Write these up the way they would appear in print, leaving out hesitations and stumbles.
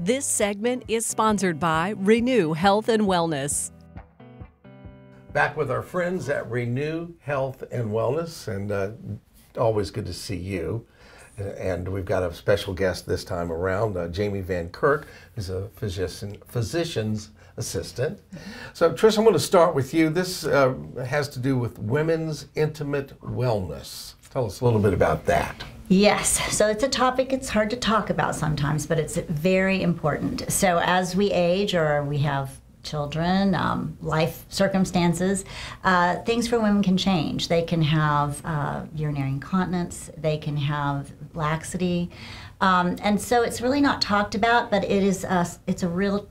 This segment is sponsored by Renew Health and Wellness. Back with our friends at Renew Health and Wellness, and always good to see you. And we've got a special guest this time around, Jaime Van Kirk, who's a physician's assistant. So Trish, I'm going to start with you. This has to do with women's intimate wellness. Tell us a little bit about that. Yes, so it's a topic it's hard to talk about sometimes, but it's very important. So as we age or we have children, life circumstances, things for women can change. They can have urinary incontinence, they can have laxity, and so it's really not talked about, but it is it's a real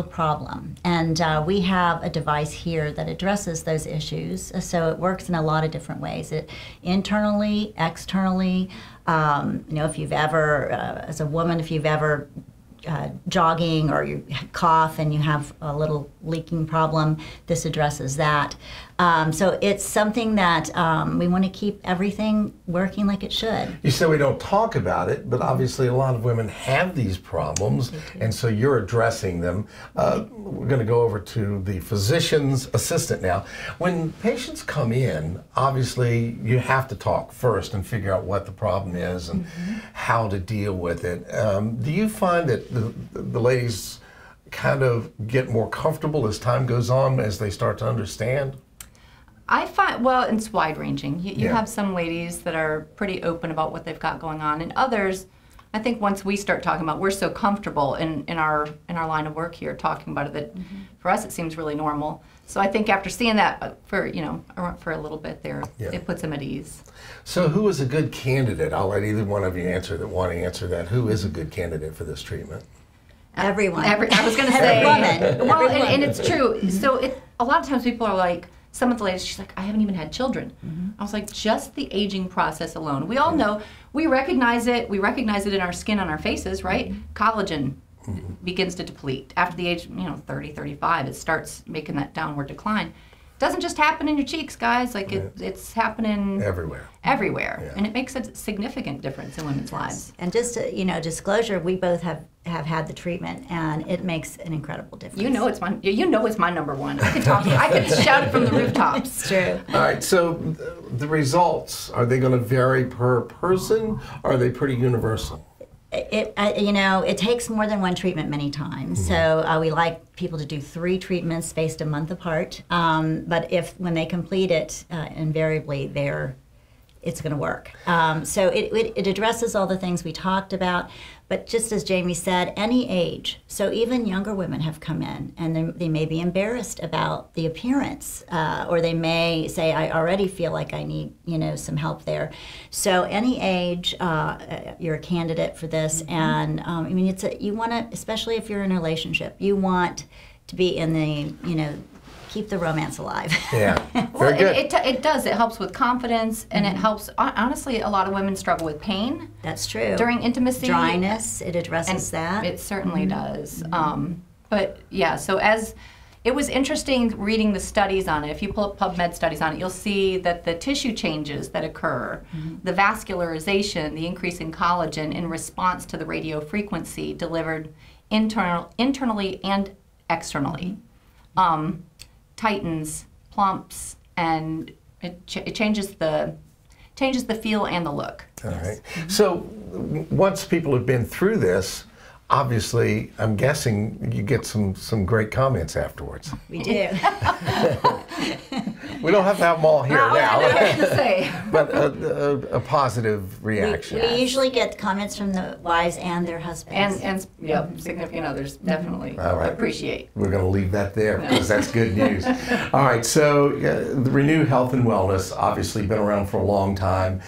problem. And we have a device here that addresses those issues. So it works in a lot of different ways. It internally, externally. You know, if you've ever, as a woman, if you've ever jogging or you cough and you have a little leaking problem, this addresses that. So it's something that we want to keep everything working like it should. You said we don't talk about it, but obviously a lot of women have these problems, and so you're addressing them. We're going to go over to the physician's assistant now. When patients come in, obviously you have to talk first and figure out what the problem is and how to deal with it. Do you find that the ladies kind of get more comfortable as time goes on, as they start to understand? I find, well, it's wide-ranging. You have some ladies that are pretty open about what they've got going on, and others, I think once we start talking about, we're so comfortable in our line of work here talking about it that for us it seems really normal. So I think after seeing that for a little bit there, it puts them at ease. So who is a good candidate? I'll let either one of you want to answer that. Who is a good candidate for this treatment? Everyone. I was going to say. Woman. Well, and it's true. So a lot of times people are like, some of the ladies, she's like, I haven't even had children. I was like, just the aging process alone. We all know, we recognize it in our skin, on our faces, right? Collagen begins to deplete. After the age, 30, 35, it starts making that downward decline. It doesn't just happen in your cheeks, guys. Like it's happening everywhere. And it makes a significant difference in women's lives. And just disclosure, we both have had the treatment, and it makes an incredible difference. You know it's my number one. I could shout it from the rooftops. It's true. All right, so the results, are they going to vary per person, or are they pretty universal? It takes more than one treatment many times. So we like people to do 3 treatments spaced a month apart. But when they complete it, invariably it's going to work. So it addresses all the things we talked about. But just as Jaime said, any age. So even younger women have come in, and they may be embarrassed about the appearance, or they may say, I already feel like I need some help there. So any age, you're a candidate for this. And you want to, especially if you're in a relationship, you want to be in the, keep the romance alive. Yeah, well, very good. It does. It helps with confidence, and it helps. Honestly, a lot of women struggle with pain. That's true. During intimacy, dryness. It addresses that. It certainly does. But yeah, so it was interesting reading the studies on it. If you pull up PubMed studies on it, you'll see that the tissue changes that occur, the vascularization, the increase in collagen in response to the radio frequency delivered internally and externally. Tightens, plumps, and it changes the feel and the look. All right. So once people have been through this, obviously, I'm guessing you get some great comments afterwards. We do. We don't have to have them all here now. I know what I was going to say. But a positive reaction. We usually get comments from the wives and their husbands. And significant others definitely appreciate. We're going to leave that there because that's good news. All right, so the Renew Health and Wellness, obviously been around for a long time.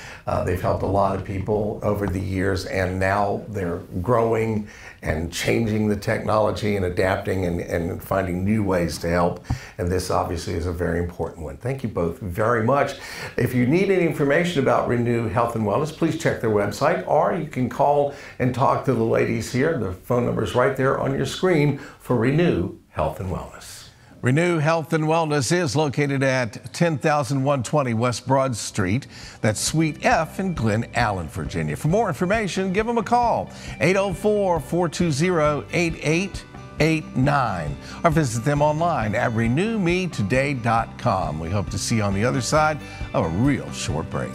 They've helped a lot of people over the years, and now they're growing and changing the technology and adapting and finding new ways to help. And this obviously is a very important one. Thank you both very much. If you need any information about Renew Health and Wellness, please check their website, or you can call and talk to the ladies here. The phone number is right there on your screen for Renew Health and Wellness. Renew Health and Wellness is located at 10,120 West Broad Street. That's Suite F in Glen Allen, Virginia. For more information, give them a call, 804-420-8889, or visit them online at renewmetoday.com. We hope to see you on the other side of a real short break.